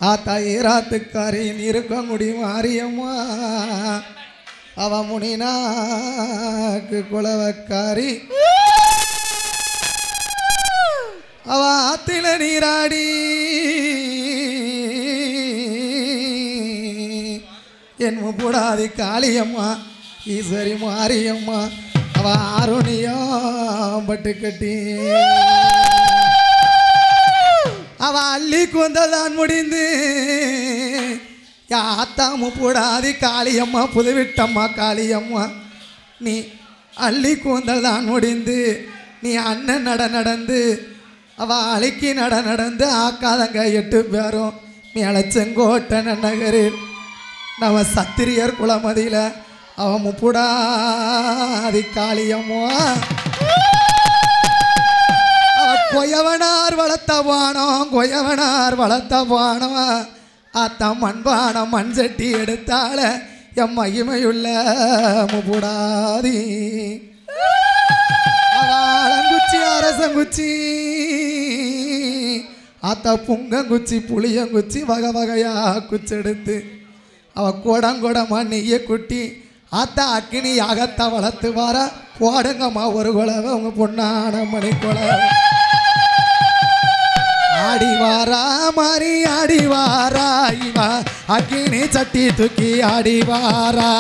ஆத்தாயி ராத்துக்காரின் இருக்க முடியும் மாரியம்மா அவ முனினாக்கு குலவக்காரி அவ ஆத்தில நீராடி என் முப்புடாதி காளியம்மா ஈஸ்வரி மாரியம்மா அவ ஆரோணியம் பட்டு கட்டி அவ அள்ளி கொந்ததான் முடிந்து யாத்தா முப்புடாதி காளியம்மா புதுவிட்டம்மா காளியம்மா நீ அள்ளி கூந்தல்தான் முடிந்து நீ அண்ணன் நடந்து அவ அழைக்கி நடந்து ஆக்காதங்க 8 பேரும் மேலச்செங்கோட்டை நகரில் நம்ம சத்திரியர் குளமதியில் அவ முப்புடாதி காளியம்மா கொயவனார் வளர்த்த பானம் அத்தம் மண்பானம் மண் சட்டி எடுத்தால எம் மகிமையுள்ள முப்புடாதி அவளங்குச்சி அரசங்குச்சி அத்த புங்கங்குச்சி புளியங்குச்சி வகையா குச்செடுத்து அவ கொடங்கொடமா நெய்ய குட்டி ஆத்த அக்கினி யாகத்தை வளர்த்து வர போடுங்கம்மா ஒரு குலவை உங்க பொண்ணான மணி குலவை ஆடிவாரா மாறி ஆடிவாரா இவா அக்கினி சட்டி தூக்கி ஆடிவாரா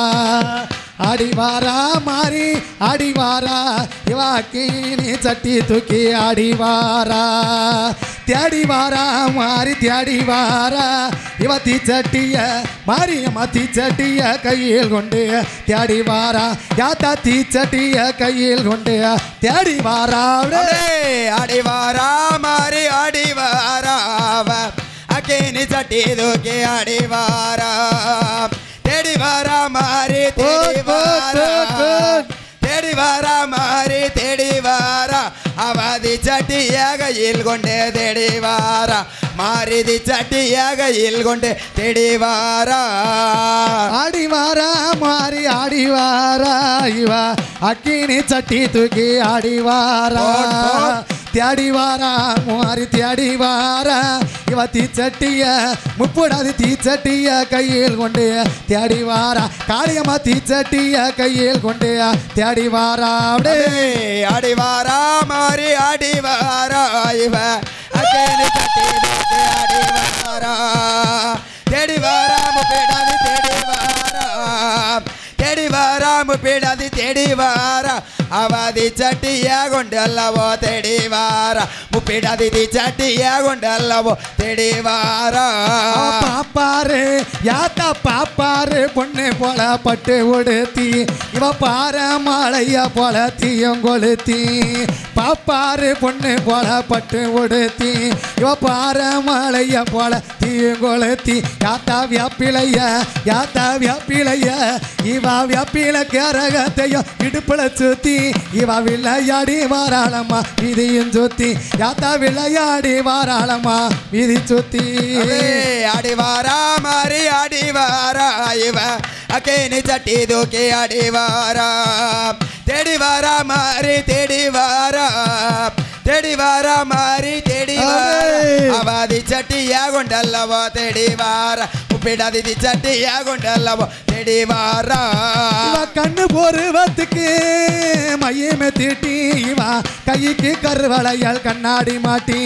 மாறி ஆடிவாரா இவா அக்கினி சட்டி தூக்கி ஆடிவாரா தேடிவாரா மாறி தேடிவாரா இவ தீச்சட்டிய மாரியம்மா தீச்சட்டிய கையில் கொண்டு தேடிவாரா யாத்தா தீச்சட்டிய கையில் கொண்டு தேடிவாரா ஆடிவாரா மாறி ஆடிவாரா அக்கினி சட்டி தூக்கி ஆடிவாரா தேடிவாரா மாறி தேடிவாரா மாறி தேடிவாரா அவதி சட்டிய கையில் கொண்டு தேடிவாரா மாறிதி சட்டிய கையில் கொண்டு தேடிவாரா ஆடிவாரா மாறி ஆடிவாரா இவா அக்கினி சட்டி தூக்கி ஆடிவாரா தேடிவாரா மாறி தேடிவாரா இவ தீச்சட்டிய முப்புடாதி தீச்சட்டிய கையில் கொண்டு தேடிவாரா காளியம்மா தீச்சட்டிய கையில் கொண்டு தேடிவாரா ஆடிவாரா மாறி ஆடிவாரா இவ அக்கினி சட்டி தூக்கி ஆடிவாரா தேடிவாரா முப்பிடாதி தேடிவாரா முப்பிடாதி தேடிவாரா அவதி சட்டிய கொண்டல்லவோ தேடிவாரா முப்பிடாதி சட்டிய கொண்டல்லவோ தேடிவாரா பாப்பாரு யாத்தா பாப்பாரு பொண்ணு போல பட்டு உடுத்தி இவ பார மாலைய போல தீயம் கொளுத்தி பாப்பாரு பொண்ணு போல பட்டு உடுத்தி இவ பார மாலைய போல தீயம் கொளுத்தி யாத்தா வியாப்பிளைய இவ வியாப்பில கரகத்தையும் இடுப்புல சுத்தி இவ விளையாடி வாராளம்மா விதியும் சுத்தி யாத்தா விளையாடி வாராளம்மா விதி சுத்தி ஆடிவாரா மாறி ஆடிவாரா இவ அக்கினி சட்டி தூக்கி ஆடிவாரா தேடிவாரா மாறி தேடிவாரா மாறி தேடிவாரா அவதி சட்டிய கொண்டல்லவோ தேடிவாரா முப்பிடாதி சட்டிய கொண்டல்லவோ தேடிவாரா கண்ணு போருவத்துக்கு மையமே தீட்டி இவா கைக்கு கருவளையால் கண்ணாடி மாட்டி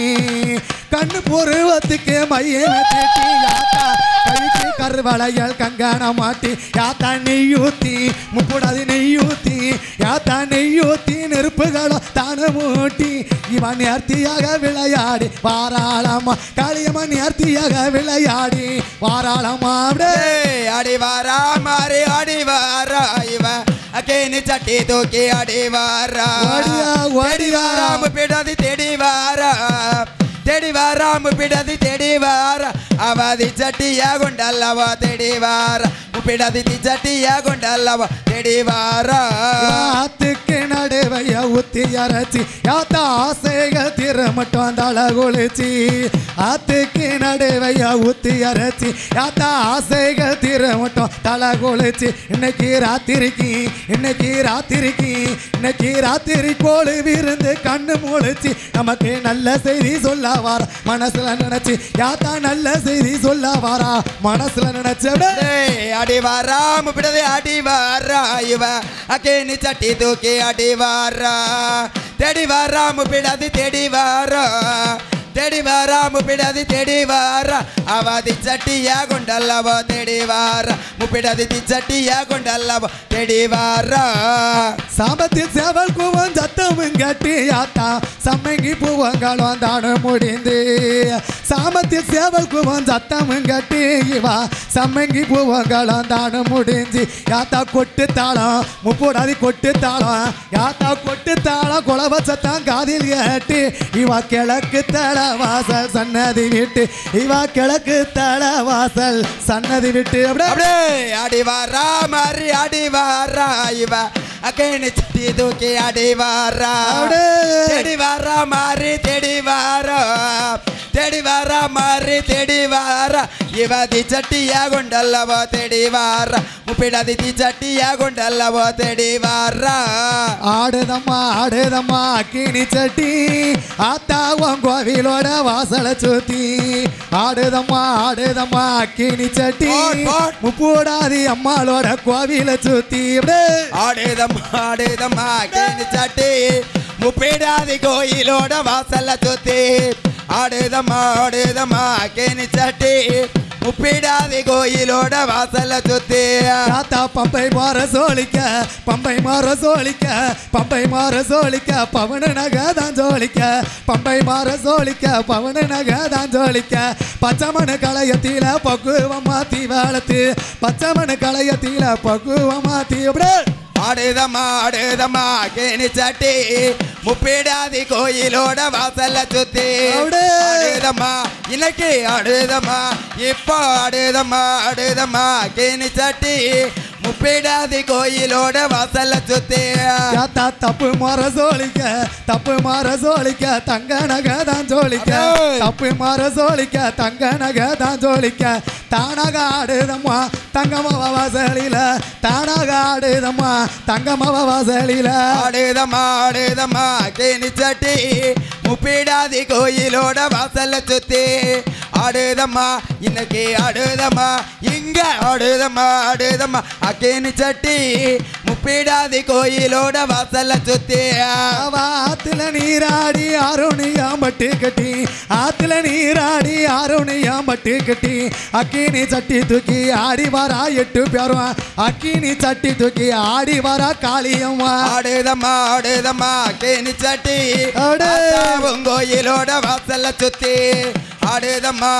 கண்ணு போருவத்துக்கு மையமே தீட்டி யாத்தா கைக்கு கருவளையால் கங்கான மாட்டி யாத்தா நெய்யூத்தி முப்புடாதி நெய்யூத்தி யாத்தா நெய்யூத்தி நெருப்புகளும் தானு மூட்டி இவன் நேர்த்தியாக விளையாடி வாராளம்மா காளியம்மா நேர்த்தியாக விளையாடி வாராளம்மா ஆடிவாரா மாறி ஆடிவாரா இவ அக்கினி சட்டி தூக்கி ஆடிவாரா ஓடிவாரா முப்பிடாதி தேடிவாரா முப்பிடாதி தேடிவாரா அவதி சட்டிய கொண்டல்லவோ தேடிவாரா முப்பிடாதி சட்டிய கொண்டல்லவோ தேடிவாரா ஆத்துக்கு நடுவைய ஊத்தி அரைச்சி யாத்தா ஆசைகள் தீர மட்டும் தலை குளிச்சி ஆத்துக்கு நடுவைய ஊத்தி அரைச்சி யாத்தா ஆசைகள் தீர மட்டும் தலை குளிச்சி இன்னைக்கு ராத்திரி கோழு விருந்து கண்ணு முழிச்சு நமக்கு நல்ல செய்தி சொல்ல வாரா மனசுல நினைச்சு யாத்தா நல்ல செய்தி சொல்ல வாரா மனசுல நினைச்ச அடி வாரா முப்பிடது அடி வாரா இவ அக்கேனி சட்டி தூக்கி அடி வாரா தேடி வாரா முப்பிடாது தேடி வாரா தேடி வாரா முப்பிடாது தேடி வாரா அவதி சட்டியா கொண்டல்லவோ தேடி வாரா முப்பிடாது சட்டியா கொண்டல்லவோ தேடி வாரா சாபத்தில் சேவல் கூவம் சத்தமும் கட்டி யாத்தா சம்மங்கி பூவங்களும் தானு முடிந்து சாமத்தில் சேவல் கூவம் சத்தமும் கட்டி இவா சம்மங்கி பூவங்களும் தானு முடிஞ்சு யாத்தா கொட்டு தாளம் முப்போடாதி கொட்டு தாளம் யாத்தா கொட்டு தாளம் குலவ சத்தம் காதில் கேட்டு இவா கிழக்கு தள வாசல் சன்னதி விட்டு இவா கிழக்கு தள வாசல் சன்னதி விட்டு அப்படியே அடி வாரா மாறி அடி வாரா இவ அக்கேனி சட்டி தூக்கி அடி வாரா தேடி வாரா மாறி தேடி வாரா தேடி வாரா மாறி தேடி வாரா இவதி சட்டியா கொண்டல்லவோ தேடி வாரா முப்பிடாதி சட்டியா கொண்டல்லவோ தேடி வாரா ஆடுதம்மா அக்கினி சட்டி ஆத்தா உன் கோவிலோட வாசலை சுத்தி ஆடுதம்மா அக்கினி சட்டி முப்பூடாதி அம்மாளோட கோவில சுத்தி ஆடுதம்மா அக்கினி சட்டி முப்பிடாதி கோயிலோட வாசல்ல சுத்தி ஆடுதம்மா அக்கினி சட்டி முப்பிடாதி கோயிலோட வாசல்ல சுத்தி தாத்தா பம்பை மாற சோழிக்க பவன நகதான் ஜோலிக்க பம்பை மாற சோழிக்க பவன நகதான் ஜோலிக்க பச்சமண களையத்தில பக்குவமா தீ வளர்த்து பச்சமண களையத்தில பக்குவமா தீ ஆடுதம்மா கேணி சட்டி முப்பிடாதி கோயிலோட வாசல்ல சுத்தி ஆடுதம்மா இன்னைக்கு ஆடுதம்மா இப்போ ஆடுதம்மா கேணி சட்டி முப்பிடாதி கோயிலோட வாசல்ல சுத்தி யாத்தா தப்பு மாற சோழிக்க தங்க நகதான் ஜோலிக்க தப்பு மாற சோழிக்க தங்க நகதான் ஜோலிக்க தானாக ஆடுதம்மா தங்கமவ வாசலில தானாக ஆடுதம்மா தங்கமவ வாசலில ஆடுதம்மா கேணி சட்டி முப்பிடாதி கோயிலோட வாசல்ல சுத்தி ஆடுதம்மா இன்னைக்கு ஆடுதம்மா இங்க ஆடுதம்மா அக்கேனி சட்டி முப்பிடாதி கோயிலோட வாசல்ல சுத்தி ஆத்துல நீராடி ஆரோணியாம் பட்டு கட்டி ஆத்துல நீராடி ஆரோணியாம் பட்டு கட்டி அக்கினி சட்டி தூக்கி ஆடி வாரா 8 பேரும் அக்கினி சட்டி தூக்கி ஆடி வாரா காளியம்மா ஆடுதம்மா அக்கேனி சட்டி கோயிலோட வாசல்ல சுத்தி ஆடுதம்மா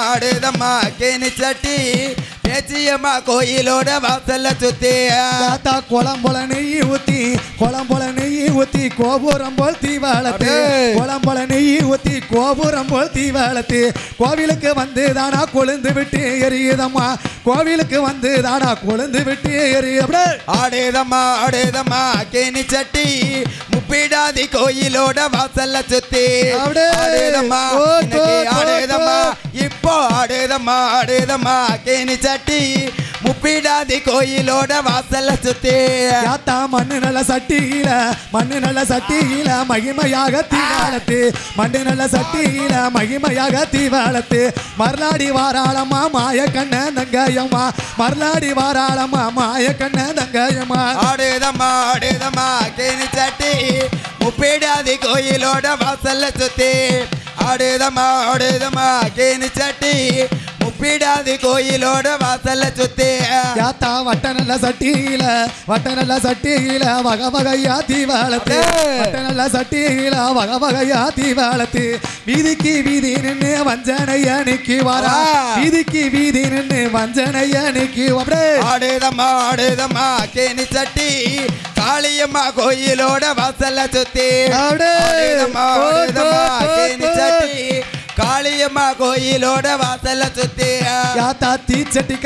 அக்கேனி சட்டி பேச்சியம்மா கோயிலோட வாசல்ல சுத்தி தாத்தா குளம்பொல நெய் ஊத்தி கோபுரம் போல் தீ வளர்த்து குளம்பொல நெய் ஊத்தி கோபுரம் போல் தீ வளர்த்து கோவிலுக்கு வந்து தானா கொழுந்து விட்டு எரியுதம்மா கோவிலுக்கு வந்து தானா கொழுந்து விட்டு எரியுது ஆடுதம்மா கேணி சட்டி முப்பிடாதி கோயிலோட வாசல்ல சுத்தி ஆடுதம்மா இப்போ ஆடுதம்மா கேணி சட்டி முப்பிடாதி கோயிலோட வாசல்ல சுத்தி யாத்தா மண்ணு நல்ல சட்டியில மகிமையாக தீவாளத்து மண்ணு நல்ல சட்டியில மகிமையாக தீவாளத்து மறுநாடி வாராளமா மாய கண்ண தங்காயம்மா மறுநாடி வாராளமா மாய கண்ண தங்காயம்மா ஆடுதம்மா கேணி சட்டி முப்பிடாதி கோயிலோட வாசல்ல சுத்தி ஆடுதம்மா கேணி சட்டி முப்பிடாதி கோயிலோட வாசல்ல சுத்தி யாத்தா வட்ட நல்ல சட்டியில வகை வகையா தீவாளத்து வட்ட நல்ல சட்டியில வகை வகையா தீவாளத்து வீதிக்கு வீதி நின்று வஞ்சனைய நிக்கி வாரா வீதிக்கு வீதி நின்று வஞ்சனைய நிக்கி ஆடுதம்மா கேணி சட்டி காளியம்மா கோயிலோட வாசல்ல சுத்தி ஆடுதம்மா கேணி சட்டி காளியம்மா கோயிலோட வாசல்ல சுத்தி யாத்தா தீச்சட்டி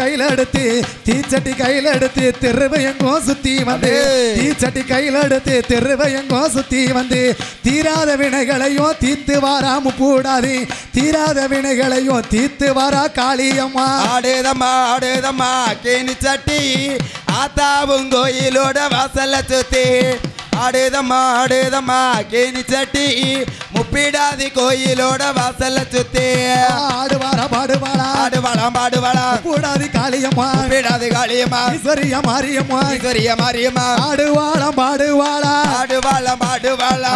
கையில எடுத்து தெருவையெங்கும் சுத்தி வந்து தீச்சட்டி கையில எடுத்து தெருவையெங்கும் சுத்தி வந்து தீராத வினைகளையும் தீர்த்து வாராம கூடாது தீராத வினைகளையும் தீர்த்து வாரா காளியம்மா ஆடுதம்மா கேணி சட்டி ஆத்தாவும் கோயிலோட வாசல்ல சுத்தி ஆடுதம்மா கேணி சட்டி முப்பிடாதி கோயிலோட வாசல்ல சுத்தி பாடுவாளா கூடாது காளியம்மா ஈஸ்வரியா மாரியம்மா பாடுவாளா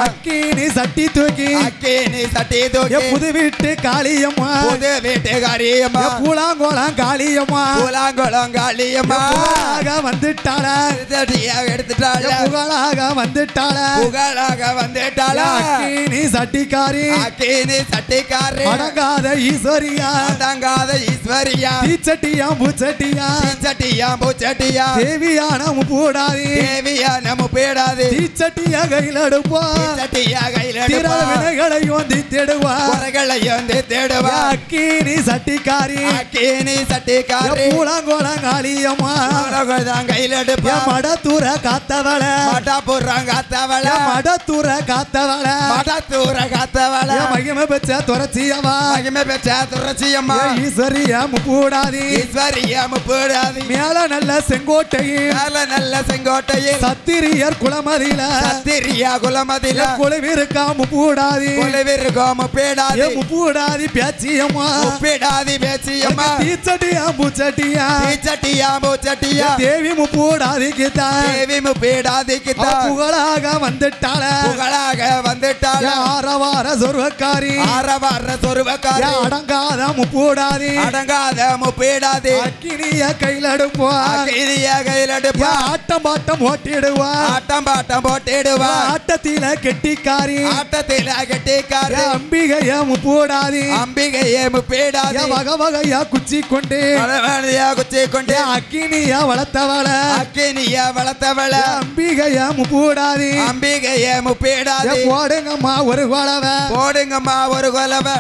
அக்கீனி சட்டி தூக்கி புது வீட்டு காளியம்மா பூலாங்கோளம் காளியம்மா வந்துட்டாளா புகழாக வந்துட்டாளா அக்கீனி சட்டிக்காரி அடங்காத ஈஸ்வரியா தீச்சட்டியா பூச்சட்டியா தேவியான மூடாதி தீச்சட்டியா கையில் எடுப்போம் தீராத வினைகளையும் தேடுவா அக்கீனி சட்டிக்காரி பூலாங்கோளம் காளியம்மா கையில் எடுப்பா மடத்தூர காத்தவள மகிமை பெற்ற துறச்சியம்மா ஈஸ்வரியா முப்பூடாதி மேல நல்ல செங்கோட்டையில் சத்திரியர் குளமதியில குழுவிருக்கா முப்பூடாதி முப்பூடாதி பேச்சியம்மா தீச்சட்டியா பூச்சட்டியா தேவி முப்பூடாதி கிட்டா புகழாக வந்துட்டாள ஆரவார சொர்வக்காரி அடங்காத முப்பூடாதி அக்கினிய கையில் எடுப்பா ஆட்டம் பாட்டம் போட்டிடுவா ஆட்டத்தில கெட்டிக்காரி அம்பிகைய முப்பூடாதி வக வகையா குச்சி கொண்டு அக்கினிய வளர்த்தவள அம்பிகைய முப்பூடாதி போடுங்கம்மா ஒரு கொலவை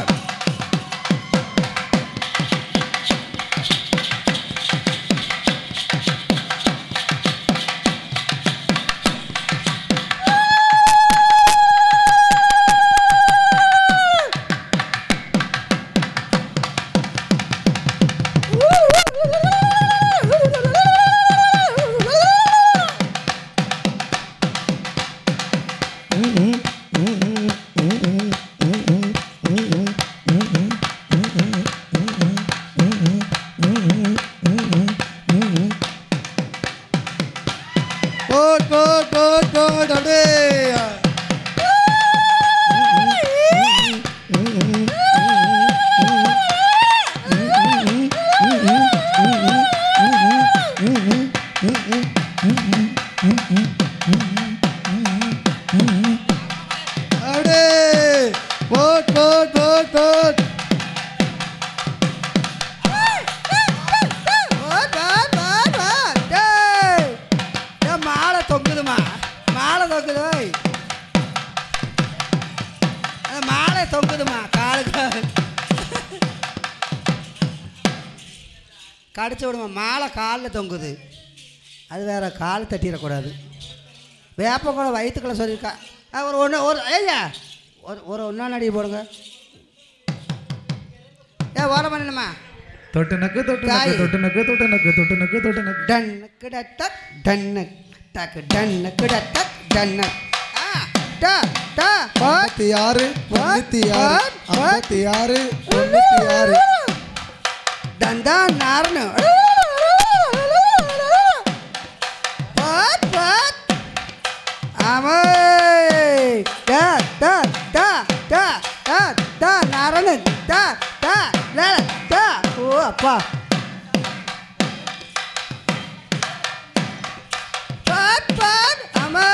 கடிச்சு விடுமா மாலை காலில் தொங்குது அது வேற கால் தட்டிடக்கூடாது வேப்ப கூட வயிற்றுக்குள்ள சொல்லியிருக்கா ஒரு ஐயா ஒன்றா நடி போடுங்க ஓரம் பண்ணணுமா தொட்டுனக்கு டன்னுக்கு டக் டன்னுக்கு டக்கு டன்னுக்கு டக் டன்னுக்கு 56 தந்தா நார்னு ஆமை நாரணு ஓ அப்பா ஆமை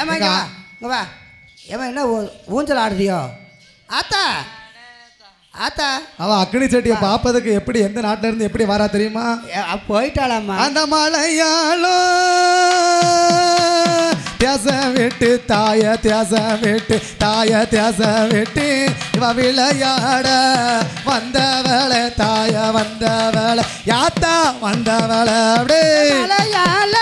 ஏமா இங்க வா ஏமா என்ன ஊஞ்சல் ஆடுறியோ ஆத்தா ஆத்தா அவ அக்னி செட்டியை பார்ப்பதுக்கு எப்படி எந்த நாட்டில இருந்து எப்படி வரா தெரியுமா? போயிட்டாளாம்மா. அந்த மலையாளோ தியாசம் விட்டு தாய தியாசம் விட்டு தாய தியாசம் விட்டு இவ விளையாட வந்தவளை தாய வந்தவளை யாத்தா வந்தவளை அப்படி மலையாள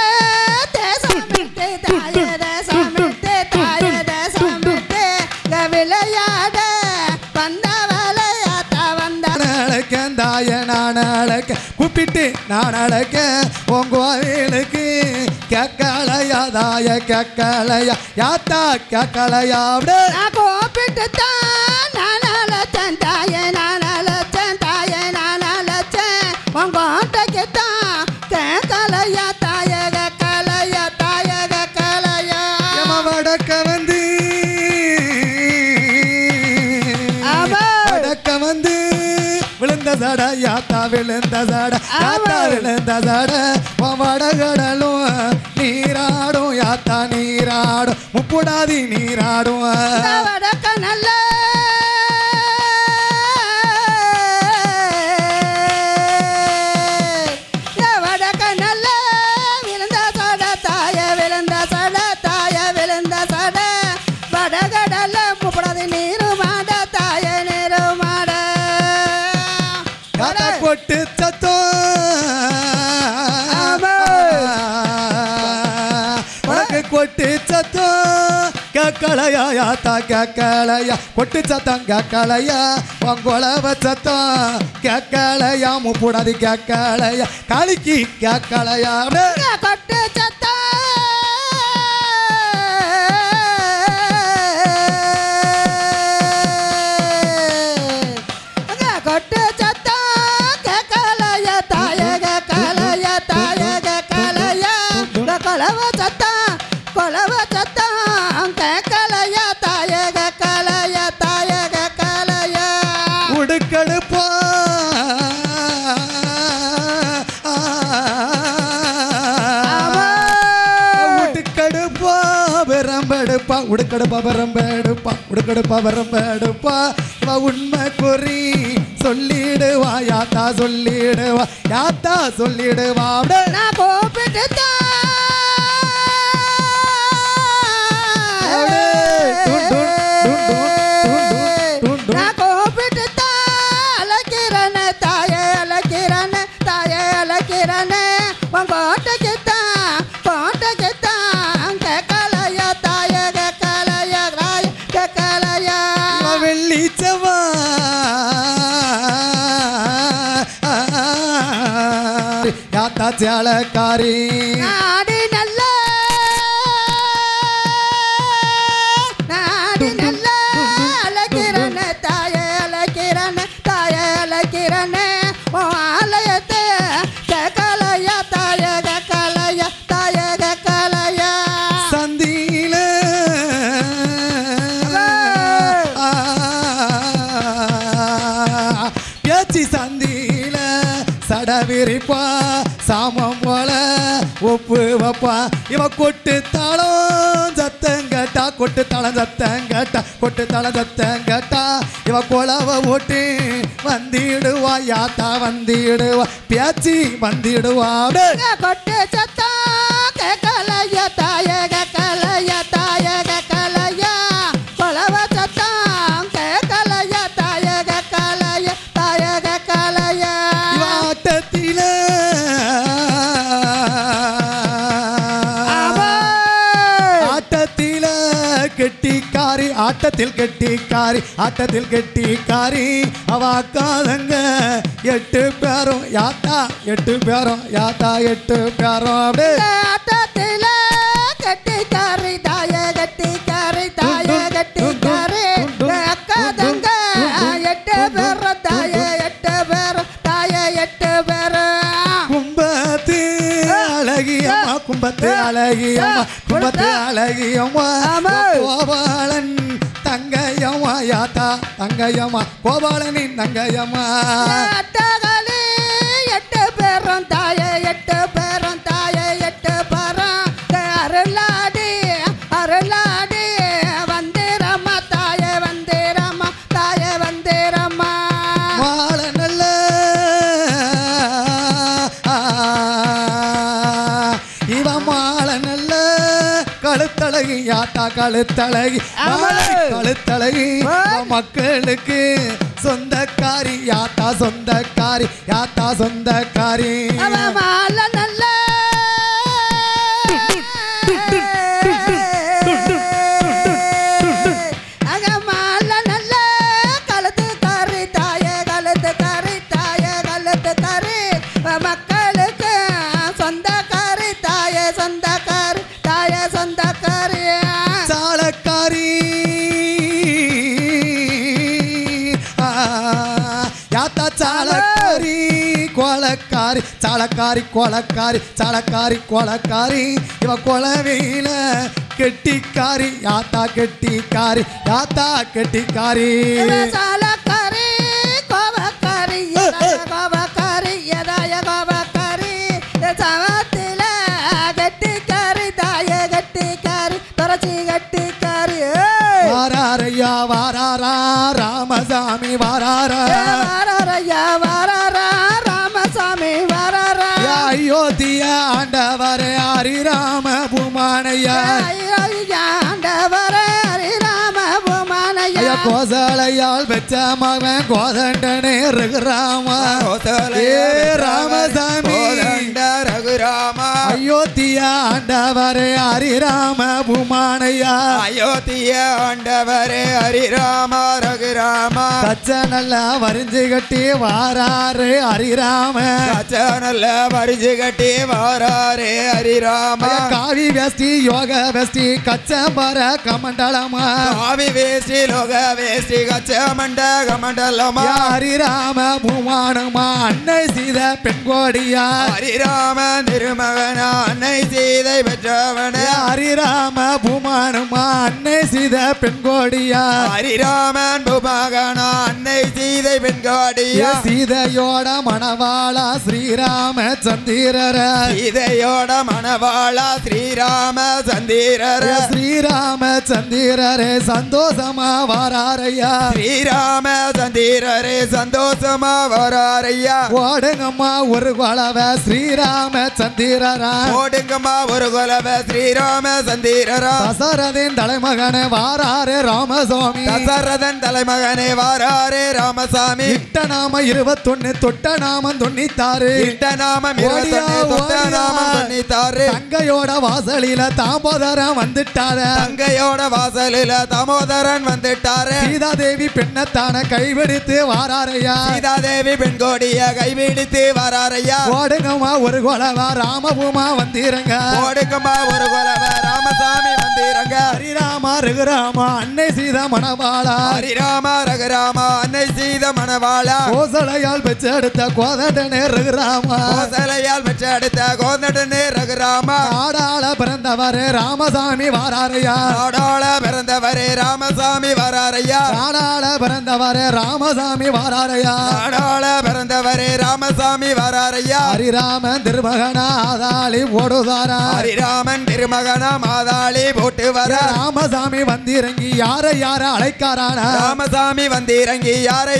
தேசம் விட்டு தாய தேசம் விட்டு தாய தேசம் விட்டு விளையாட வந்தவளை யாத்தா வந்த தாய நான் அழைக்க கூப்பிட்டு நான் அழைக்க உன் கோவிலுக்கு கேக்கலையா தாய கேக்கலையா யாத்தா கேக்கலையா அப்படி கூப்பிட்டு தான் நான் அழைச்சேன் தாய நான் அழைச்சேன் தாய நான் அழைச்சேன் உன் கோட்டைக்கு தான் கேக்கலையா தாய கேக்கலையா தாய கேக்கலையா வடக்க வந்து வடக்க வந்து விழுந்த சட யாத்தா விழுந்த சட யாத்தா விழுந்த சட வடகடலும் நீராடும் யாத்தா நீராடும் முப்புடாதி நீராடும் வடக்க நல்ல வடக்க நல்ல விழுந்த சட தாய விழுந்த சட தாய விழுந்த சட வடகடல முப்புடாதி நீரு மாட தாய நீரு மாட கொட்டு சத்தம் உனக்கு கொட்டு சத்தம் கேக்கலையா யாத்தா கேக்கலையா கொட்டு சத்தம் கேக்கலையா உங்கொலவ சத்தம் கேக்கலையா முப்புடாதி கேக்கலையா காளிக்கு கேக்கலையா கொட்டு சத்தம் கொட்டு சத்தம் கேக்கலையா தாய கேக்கலையா தாய கேக்கலையா கொலவ சத்தம் கேக்கலையா தாய கேக்கலையா தாய கேக்கலையா உடுக்கடுப்பா உடுக்கடுப்பா பெரம்பெடுப்பா உடுக்கடுப்பா பெரம்பெடுப்பா உடுக்கடுப்பா பெரம்பெடுப்பா இவ உண்மை குறி சொல்லிடுவா யாத்தா சொல்லிடுவா யாத்தா சொல்லிடுவா நான் கூப்பிட்டு நான் கூப்பிட்டு அழைக்கிறேன் தாய அழைக்கிறேன் தாய அழைக்கிறேன் உன் கோட்டைக்கு தான் கேக்கலையா தாய கேக்கலையா தாய கேக்கலையா வெள்ளிச்சவா யாத்தா சேலக்காரி நாடி நல்ல நாடி நல்ல அழைக்கிறேன் தாய அழைக்கிறேன் தாய அழைக்கிறேன் உன் ஆலயத்தை கேக்கலையா தாய கேக்கலையா தாய கேக்கலையா சந்தியில பேச்சு சந்தியில சடவிரிப்பா சாமம் போல ஒப்பு வைப்பா இவ கொட்டு தாளம் சத்தம் கேட்டா கொட்டு தாளம் சத்தம் கேட்டா கொட்டு தாளம் சத்தம் கேட்டா இவ கொலவ ஓட்டு வந்திடுவா யாத்தா வந்திடுவா பேச்சு வந்திடுவா கொட்டு சத்தம் கேக்கலையா தாய கேக்கலையா தாய கேக்கலையா கொலவ சத்தம் கேக்கலையா தாய கேக்கலையா தாய கேக்கலையா ஆட்டத்தில ஆட்டத்தில கெட்டிக்காரி ஆட்டத்தில் கெட்டிக்காரி ஆட்டத்தில் கெட்டிக்காரி அவ அக்காதங்க 8 பேரும் யாத்தா 8 பேரும் யாத்தா 8 பேரும் அப்படியே ஆட்டத்தில கெட்டிக்காரி தாய கெட்டிக்காரி தாய கெட்டிக்காரி அக்காதங்க 8 பேர் தாய 8 பேர் தாய 8 பேர் கும்பத்து அழகியம்மா கும்பத்து அழகியம்மா கும்பத்து அழகியம்மா கோபாலன் தங்கையம்மா யாத்தா தங்கையம்மா கோபாலனின் தங்கையம்மா அட்டகளி 8 பேரும் தாய 8 பேரும் தாய 8 பேரும் அருளாடி அருளா யாத்தா கழுத்தழகி கழுத்தழகி மக்களுக்கு சொந்தக்காரி யாத்தா சொந்தக்காரி யாத்தா சொந்தக்காரி நல்ல மக்களுக்கு சொந்தக்காரி தாயே சொந்தக்காரி தாயே சொந்தக்காரி சாலக்காரி யாத்தா சாலக்காரி கோலக்காரி சாலக்காரி கோலக்காரி சாலக்காரி கோலக்காரி இவ கொலவையில கெட்டிக்காரி யாத்தா கெட்டிக்காரி யாத்தா கெட்டிக்காரி சாலக்காரி கோபக்காரி கோபக்காரி எதாய கோபக்காரி சமத்தில கெட்டிக்காரி தாய கெட்டிக்காரி தொடச்சி கெட்டிக்காரி வாராரையா வாராரா ராமசாமி வாராரா வாராரையா வாராரா ராமசாமி வாராரா அயோத்திய ஆண்டவரே ஹரிராம பூமானையா ஆண்டவரே ஹரிராம பூமானையா கோசலையால் பெற்ற மகன் கோதண்டனே ரகுராமா ராமசாமி ரகுராமா அயோத்திய ஆண்டவரே ஹரிராம பூமானையா அயோத்திய ஆண்டவரே ஹரிராம ரகுராமா கச்ச நல்லா வரிஞ்சு கட்டி வாராரு ஹரிராம நல்ல வரிஞ்சு கட்டி வாராரே ஹரிராமா காவி வேஷ்டி யோக வேஷ்டி கச்சம்பர கமண்டலமா காவி வேஷ்டி லோக வேஷ்டி கச்சமண்ட கமண்டலமா ஹரிராம பூமானமா அன்னை சீத பெண்கோடியா ஹரிராம திருமகனா அன்னை சீதை பெற்றவன ஹரிராம பூமானமா அன்னை சீத பெண்கோடியா ஹரிராமன் பூமகனா அன்னை சீதை பெண்கோடியா சீதையோட மணவாளா ஸ்ரீராம சந்திரர சீதையோட மணவாளா ஸ்ரீராம சந்திரர ஸ்ரீராம சந்திரரே சந்தோஷமா வாராரையா ஸ்ரீராம சந்திரரே சந்தோஷமா வராரையா ஓடுங்கம்மா ஒரு கொலவ ஸ்ரீராம சந்திரரா ஓடுங்கம்மா ஒரு கொலவ ஸ்ரீராம சந்திரரா தசரதின் தலைமகனே வாராரே ராமசாமி தசரதன் தலைமகனே வாராரே ராமசாமி இட்ட நாம 21 தொட்ட நாமம் 96 இட்ட நாமம் 21 தொட்ட நாமம் 96 தங்கையோட வாசலில தாமோதரன் வந்துட்டார தங்கையோட வாசலில தாமோதரன் வந்துட்டாரு சீதாதேவி பெண்ணத்தான கைவிடுத்து வாராரையா சீதாதேவி பெண்கோடிய கைவிடுத்து வராரையா ஓடுங்கம்மா ஒரு கொலவா ராமபூமா வந்தீரங்க ஓடுங்கம்மா ஒரு கொலவ ராமசாமி வந்தீரங்க ஹரிராமா ரகுராமா அன்னை சீதா மணவாளா ஹரிராமா ரகுராமா அன்னை சீத மணவாளா கோசலையால் பெற்றெடுத்த கோதண்டனே ரகுராமா கோசலையால் பெற்றெடுத்த கோதண்டனே ரகுராமா ஆடாள பிறந்தவரே ராமசாமி வாராரையா ஆடாள பிறந்தவரே ராமசாமி வராரையா ஆடாள பிறந்தவரே ராமசாமி வாராரையா ஆடாள பிறந்தவரே ராமசாமி வராரையா ஹரிராமன் திருமகனா ஆதாளி ஓடுதாரா ஹரிராமன் திருமகனா மாதாளி போட்டு வர ராமசாமி வந்திறங்கி யாரை அழைக்காரானா ராமசாமி வந்திறங்கி யாரை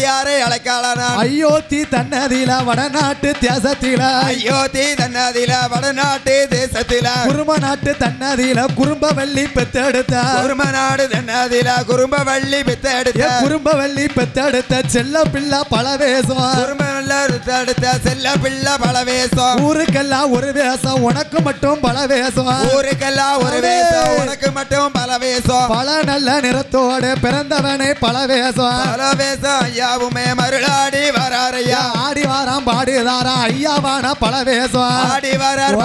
அழைக்காளானா அயோத்தி தன்னதில வடநாட்டு தேசத்தில அயோத்தி தன்னதில வடநாட்டு தேசத்தில குரும நாட்டு தன்னதில குறும்பவள்ளி பெத்தெடுத்த குருமநாடு தன்னதில குறும்பவள்ளி பெத்தெடுத்த குறும்பவள்ளி பெத்தெடுத்த செல்ல பிள்ளை பலவேசம் குறும்பெடுத்த செல்ல பிள்ளை பலவேசம் ஊருக்கெல்லாம் ஒரு வேஷம் உனக்கு மட்டும் பலவேசம் ஊருக்கெல்லாம் ஒரு வேஷம் உனக்கு மட்டும் பலவேசம் பல நல்ல நிறத்தோடு பிறந்தவனே பலவேசம் பலவேசம் ஐயாவுமே மருளாடி வராரையா ஆடி வாரம் பாடுதாரா ஐயாவான பலவேசம் ஆடி வரார்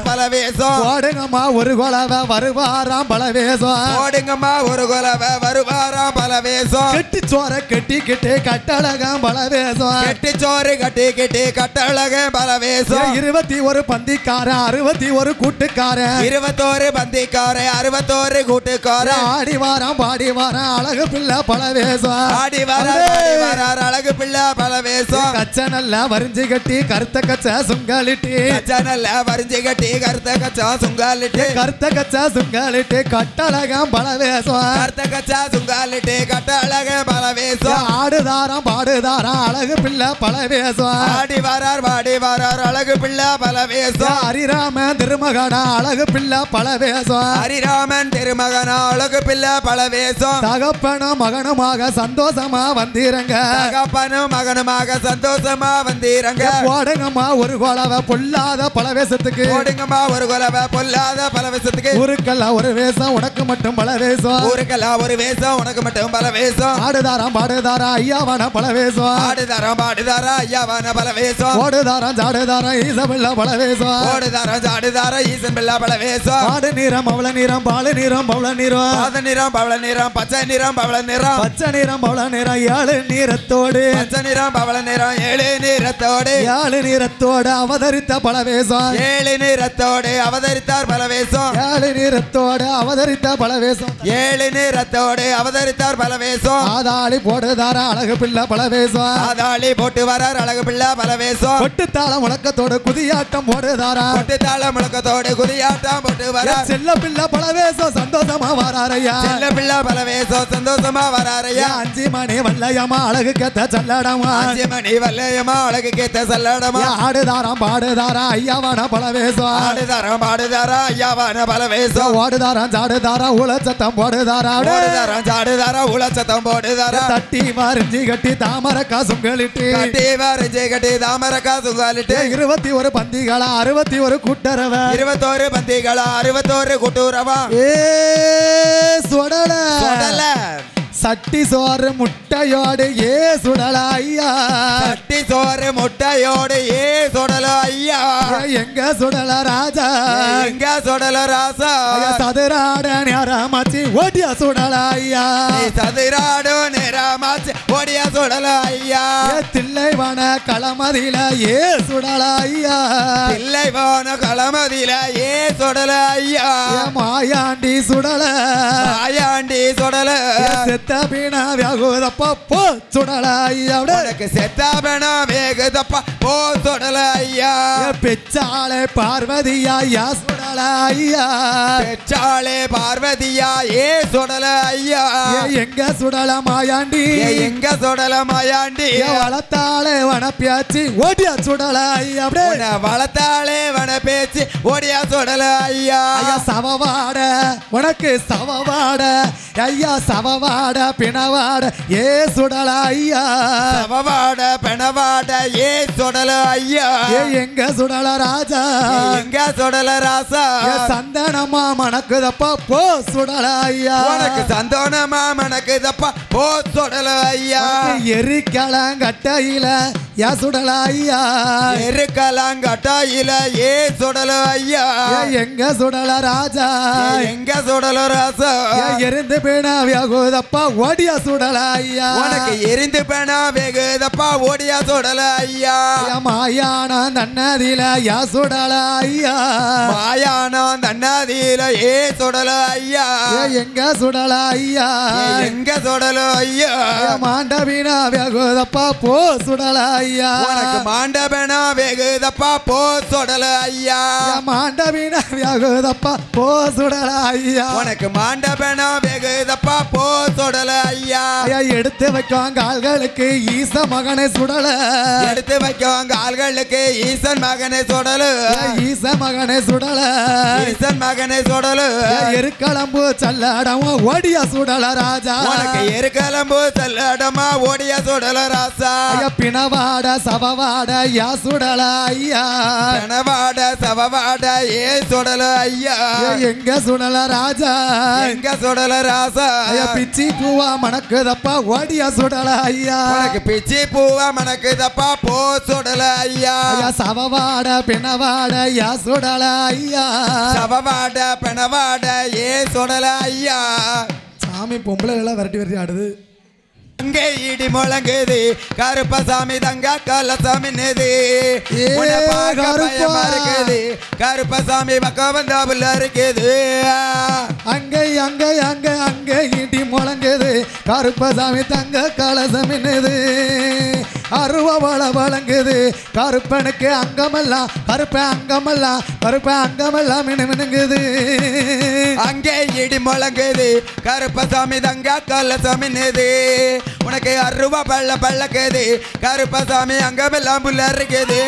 பலவேசம் ஓடுங்கம்மா ஒரு கொலவ வருவாராம் பலவேசம் ஓடுங்கம்மா ஒரு கொலவ வருவாராம் பலவேசம் கெட்டி சோற கெட்டி கிட்டு கட்டழகம் பலவேசம் கெட்டி சோறு கட்டி கிட்டி கட்டழக பலவேசம் 21 பந்திக்காரன் 61 கூட்டுக்காரன் 21 பந்திக்காரன் 61 கூட்டுக்காரன் ஆடி வாரம் பாடி வாரம் அழகு பிள்ளை பலவேசம் ஆடி வரார் அழகு பிள்ளை பலவேசம் கச்ச நல்லா வரிஞ்சு கட்டி கருத்த கச்ச சுங்காலிட்டு நல்ல வரிஞ்சு கட்டி கருத்த கச்சா சுங்காலிட்டு கருத்த கச்ச சுங்காலிட்டு கட்டழ அழகம் பலவேசம் கர்த்தகச்சா சுங்காலிட்டு கட்ட அழகம் பலவேசம் ஆடுதாரம் பாடுதாரம் அழகு பிள்ளை பலவேசம் ஆடி வரார் அழகு பிள்ளை பலவேசம் ஹரிராம திருமகனா அழகு பிள்ளை பலவேசம் ஹரிராமன் திருமகனா அழகு பிள்ளை பலவேசம் தகப்பனும் மகனுமாக சந்தோஷமா வந்தீரங்க தகப்பனும் மகனுமாக சந்தோஷமா வந்தீரங்க போடுங்கம்மா ஒரு கோலவ பொல்லாத பலவேசத்துக்கு போடுங்கம்மா ஒரு கோலவ பொல்லாத பலவேசத்துக்கு ஊருக்கெல்லாம் ஒரு வேஷம் உனக்கு மட்டும் பலவேசம் ஊருக்கெல்லாம் ஒரு வேஷம் உனக்கு மட்டும் பலவேசம் ஆடுதாரம் பாடுதாரா ஐயாவான பலவேசம் ஆடுதாரம் பாடுதாரா ஐயாவான பலவேசம் ஓடுதாரம் ஜாடுதாரம் ஈசபிள்ளா பலவேசம் ஓடுதாரம் ஜாடுதாரம் ஈசன் பிள்ளா பலவேசம் ஆடு நீரம் அவள நீரம் பாலு நீரம் பவள நீரம் பாத நிறம் பவள நிறம் பச்சை நிறம் பவள நிறம் பச்சை நீரம் பவள நீரம் ஏழு நீரத்தோடு பச்சை நிறம் பவள நிறம் ஏழு நிறத்தோடு ஏழு நீரத்தோடு அவதரித்த பலவேசம் ஏழு நிறத்தோடு அவதரித்தார் பலவேசம் ஏழு நீரத்தோடு அவதரித்த பலவேசம் ஏழு நிறத்தோடு அவதரித்தார் பலவேசம் ஆதாளி போடுதாரா அழகு பிள்ளை பலவேசம் ஆதாளி போட்டு வரார் அழகு பிள்ளை பலவேசம் கொட்டு தாளம் முழக்கத்தோடு குதியாட்டம் போடுதாரா கொட்டு தாள முழக்கத்தோடு குதியாட்டம் போட்டு வரார் செல்ல பிள்ளை பலவேசம் சந்தோஷமா வராரையா செல்ல பிள்ளை பலவேசம் சந்தோஷமா வராரையா அஞ்சு மணி வல்லையம்மா அழகு கத்த சல்லடமா அஞ்சு மணி வல்லையம்மா அழகு கேத்த சல்லடமா ஆடுதாரம் பாடுதாரா ஐயாவான பலவேசம் ஆடுதாரம் பாடுதாரா ஐயாவான பலவேசம் ஓடுதாரம் ஜாடுதாரா உலச்சத்தம் போடுதாரா ஓடுதாரம் ஜாடுதாரா உலச்சத்தம் போடுதாரா தட்டி மறிஞ்சி கட்டி தாமர காசுங்களிட்டு கட்டி வரைஞ்சு கட்டி தாமரக்கா சுங்காலிட்டு 21 பந்திகளா 61 கூட்டரவ 21 பந்திகளா 61 குட்டூரவா ஏ சுடல தொடல சட்டி சோறு முட்டையோடு ஏ சுடல ஐயா சட்டி சோறு முட்டையோடு ஏ சுடல ஐயா எங்க சுடல ராஜா எங்க சுடல ராசா சதுராட நேரமாச்சி ஓட்டியா சுடல ஐயா நீ சதுராடு நேரமாச்சு ஓடியா சுடல ஐயா தில்லைவன களமதியில ஏ சுடல ஐயா இல்லை போன களமதியில ஏ சுடல ஐயா மாயாண்டி சுடல ஆயாண்டி சுடல செத்த பீனா வியாகுதப்பா போ சுடல ஐயா உனக்கு செத்தாபனா வேகுதப்பா போ சுடல ஐயா பெச்சாலே பார்வதியா யா சுடல ஐயா பெற்றாளே பார்வதியா ஏ சுடல ஐயா எங்க சுடல மாயாண்டி எங்க சுடல மாயாண்டி வளத்தாலே வனப்பியாச்சி ஓடியா சுடல ஐயா உன்னை வளர்த்தாளே வன பேச்சு ஓடியா சுடல ஐயா ஐயா சவவாட உனக்கு சவவாட ஐயா சவவாட பிணவாட ஏ சுடல ஐயா சவவாட பெணவாட ஏ சுடல ஐயா எங்க சுடல ராஜா எங்க சுடல ராசா சந்தனமா மணக்குதப்பா போ சுடல ஐயா உனக்கு சந்தோனமா மணக்குதப்பா போ சுடல ஐயா எரிக்கலங்கட்டையில யா சுடல ஐயா எருக்கலாங்கட்டாயில ஏ சுடல ஐயா எங்க சுடல ராஜா எங்க சுடல ராசா எரிந்து பிணா வியாகுதப்பா ஓடியா சுடல ஐயா உனக்கு எரிந்து பேனா வேகுதப்பா ஓடியா சுடல ஐயா மாயான தன்னதில யா சுடல ஐயா மாயானம் தன்னாதியில ஏ சுடல ஐயா எங்க சுடல ஐயா எங்க சுடல ஐயா மாண்டவினா வியாகுதப்பா போ சுடல ஐயா உனக்கு மாண்டபனா வேகுதப்பா போ சுடல ஐயா மாண்டவினா வியாகுதப்பா போ சுடல ஐயா உனக்கு மாண்டபனா வேகுதப்பா போ சுடல ஐயா ஐயா எடுத்து வைக்கும் கால்களுக்கு ஈச மகனை சுடல எடுத்து வைக்கும் ஆள்களுக்கு ஈசன் மகனை சுடல ஈச மகனை சுடல ஈசன் மகனை சுடல எருக்களம்பு சல்லடம் ஓடியா சுடல ராஜா உனக்கு எருக்கலம்பு செல்லடமா ஓடியா சுடல ராசா ஐயா பிணவாட சவவாட யா சுடல ஐயா கனவாட சவவாட ஏ சுடல ஐயா எங்க சுடல ராஜா எங்க சுடல ராசா ஐயா பிச்சி பூவா மணக்குதப்பா ஓடியா சுடல ஐயா உனக்கு பிச்சி பூவா மணக்குதப்பா போ சுடல ஐயா ஐயா சவவாட பிணவாட யா சுடல ஐயா சவவாட பெணவாட ஏ சுடல ஐயா சாமி பொம்பளை எல்லாம் விரட்டி விரட்டி ஆடுது அங்கே இடி முழங்குது கருப்பசாமி தங்க கலசாமி நெது கருப்பா இருக்குது கருப்பசாமி பக்கம் வந்தாப்புல இருக்குது அங்கே அங்கே அங்கே அங்கே இடி முழங்குது கருப்பசாமி தங்க கலசம் என்னது அருவவள வழங்குது கருப்பனுக்கு அங்கமெல்லாம் கருப்ப அங்கமெல்லாம் மினுங்குது அங்கே இடி முழங்குது கருப்பசாமி தங்க கள்ளசாமி நேது உனக்கு அருவா பள்ளக்குது கருப்பசாமி அங்கமெல்லாம் புல்ல இருக்குது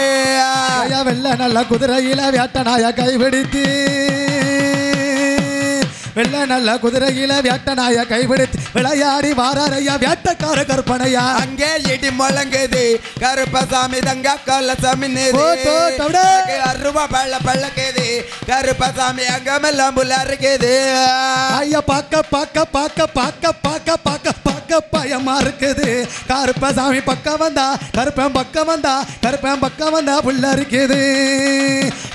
வெள்ள நல்ல குதிரையில வேட்டனாய கைபிடித்து வெள்ள நல்ல குதிரையில வேட்டனாய கைபிடித்து விளையாடி வாராரையா வேட்டக்கார கற்பனையா அங்கே இடி முழங்குது கருப்பசாமி தங்க கள்ளசாமி நேது அருவா பள்ளக்குது கருப்பசாமி அங்கமெல்லாம் புல்ல இருக்குது ஐயா பார்க்க பயமா இருக்குது கருப்பசாமி பக்கம் வந்தா கருப்பன் பக்கம் வந்தா புள்ள இருக்குது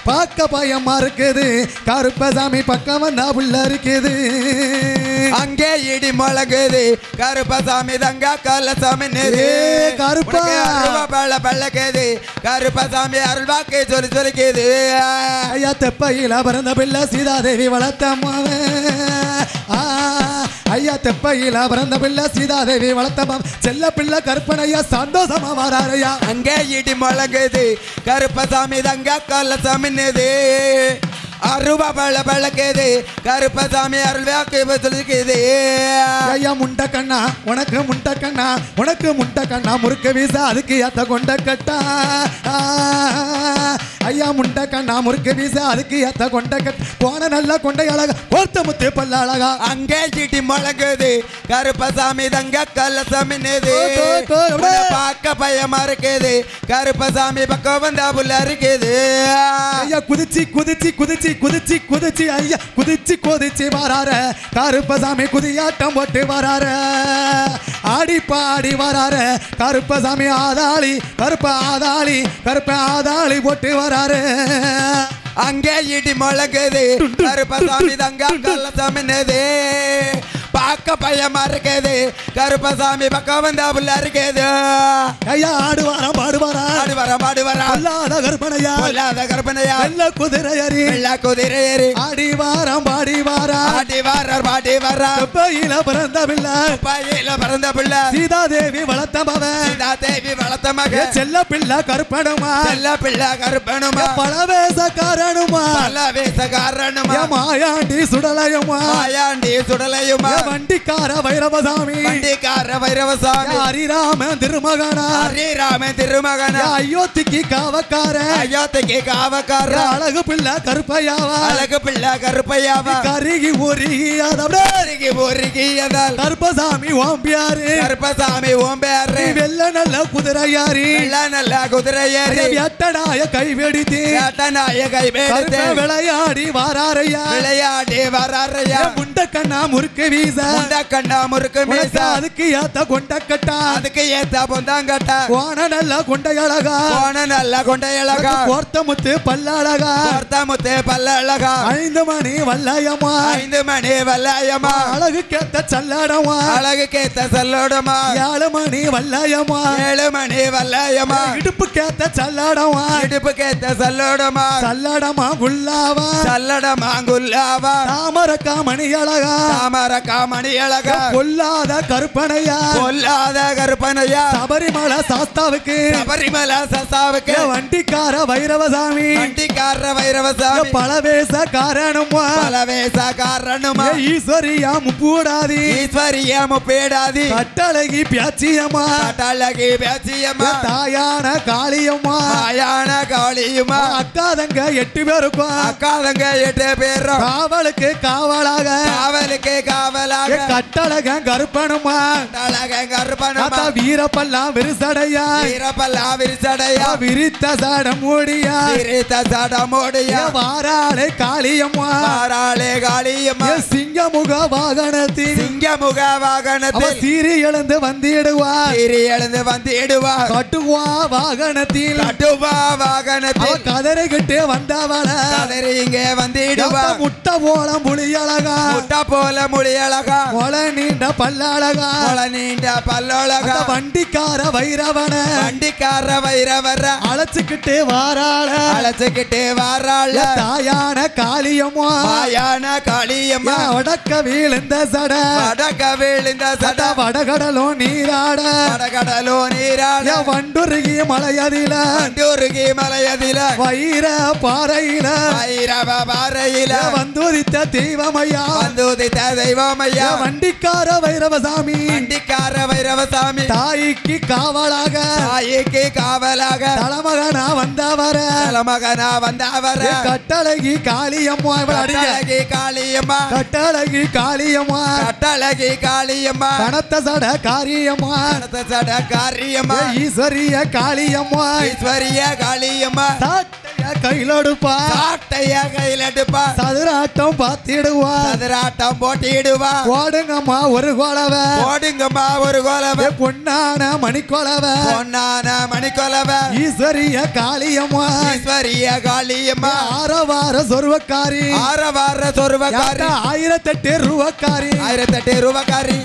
பார்க்க பயமா இருக்குது கருப்பசாமி பக்கம் வந்தா புள்ள இருக்குது அங்கே இடி முழங்குது கருப்பசாமி தங்க கள்ளசாமி நேது கருப்பா பள்ளக்குது கருப்பசாமி அருள்வாக்கு சொல்லிக்குது ஐயா தெப்பையில பிறந்த பிள்ளை சீதாதேவி வளர்த்தம்மாவே ஐயா தெப்பையில பிறந்த பிள்ளை சீதாதேவி வளர்த்தம்மா செல்ல பிள்ளை கற்பனையா சந்தோஷமா வராரையா அங்கே இடி முழங்குது கருப்பசாமி தங்க கள்ளசாமி நேது அருவா பள்ளக்குது கருப்பசாமி அருள்வாக்கு சொல்லிக்குது ஐயா முண்டை கண்ணா உனக்கு முண்டை கண்ணா முறுக்க வீச அதுக்கு ஏத்த கொண்ட கட்டா ஐயா முண்டை கண்ணா முறுக்க வீச அதுக்கு ஏத்த கொண்ட கட்ட போன நல்ல கொண்டை அழகா கோர்த்த முத்து பல்ல அழகா அங்கே இடி முழங்குது கருப்பசாமி தங்க கள்ளசாமி நேது பார்க்க பயமா இருக்குது கருப்பசாமி பக்கம் வந்தா புல்ல இருக்குது ஐயா குதிச்சு ஐயா குதிச்சு வரார கருப்பசாமி குதியாட்டம் போட்டு வரார ஆடி பாடி வரார கருப்பசாமி கருப்ப ஆதாளி போட்டு வராரு அங்கே இடி முழங்குது கருப்பசாமி தங்க கள்ளசாமி நேது பார்க்க பயமா இருக்குது கருப்பசாமி பக்கம் வந்தா புல்ல இருக்குது ஐயா ஆடுவாராம் பாடுவாரா அல்லாத கற்பனையா வெள்ள குதிரை ஏறி ஆடிவாராம் பாடிவாரா தெப்பையில பிறந்த பிள்ளை சீதாதேவி வளர்த்த மகன் செல்ல பிள்ளை கருப்பனுமா பலவேசக்காரனுமா மாயாண்டி சுடலையுமா வண்டிக்கார வைரவசாமி ஹரிராம திருமகனா அயோத்திக்கு காவக்கார அழகு பிள்ளை கருப்பையாவா கருகி ஒருகியதால் கருப்பசாமி ஓம்பியாரு வெள்ள நல்ல குதிரையாரி வேட்டனாய கைவெடித்து விளையாடி வாராரையா முண்ட கண்ணா முறுக்கு வீச அதுக்கு ஏத்த கொண்ட கட்டா கோண நல்ல கொண்டை அழகா கோர்த்த முத்து பல்ல அழகா 5 மணி வல்லாயமா அழகு கேத்த சல்லடமா 7 மணி வல்லாயமா இடுப்பு கேத்த சல்லடமா குல்லாவா தாமரக்காமணி அழகா கொல்லாத கருப்பனையா சபரிமலை சாஸ்தாவுக்கு வண்டிக்கார வைரவசாமி பலவேச காரணமா ஈஸ்வரியா முப்பூடாதி கட்டழகி பியாச்சியம்மா தாயான காளியம்மா அக்காதங்க 8 பேருக்கும் காவலுக்கு காவலாக கட்டழக கருப்பனுமா வீரப்பல்லாம் விரிசடையா விரித்த சடமூடியா வாராளே காளியம்மா சிங்கமுக வாகனத்தில் சீரி எழுந்து வந்திடுவா கட்டுவா வாகனத்தில் கதரை கிட்டே வந்தவள முட்டை போல முழியழகா பல்லழகா கொலை நீண்ட பல்லழகா கொலை நீண்ட பல்லழகா வண்டிக்கார வைரவன வண்டிக்கார வைரவர அழைச்சுக்கிட்டு வாராள அழைச்சுக்கிட்டு வாராள தாயான காளியம்மா தாயான காளியம்மா வடக்க வீழ்ந்த சட வடக்க வீழ்ந்த சட வடகடலோ நீராட வடகடலோ நீராட வண்டுருகி மலையதில வண்டுருகி மலையதில வைர பாறையில வைரவ பாறையில வந்துதித்த தெய்வமையா வந்துதித்த தெய்வமையா வண்டிக்கார வைரவசாமி வண்டிக்கார வைரவசாமி தாய்க்கு காவலாக தாய்க்கு காவலாக தலமகனா வந்தவர தலமகனா வந்தவர கட்டழகி காளியம்மா கட்டழகி காளியம்மா கட்டழகி காளியம்மா கட்டழகி காளியம்மா கனத்த சட காரியம்மா கனத்த சட காரியம்மா ஈஸ்வரிய காளியம்மா ஈஸ்வரிய காளியம்மா சாட்டைய கையிலடுப்பா சாட்டைய கையிலடுப்பா சதுராட்டம் பார்த்திடுவா சதுராட்டம் போட்டிடுவா ஓடுங்கம்மா ஒரு கோலவ ஓடுங்கம்மா ஒரு கோலவ பொன்னான மணிக்கொலவ பொன்னான மணிக்கொலவ ஈஸ்வரிய காளியம்மா ஈஸ்வரிய காளியம்மா ஆரவார சொருவக்காரி ஆரவார சொருவக்காரி 1008 ரூபாக்காரி 1008 ரூபாக்காரி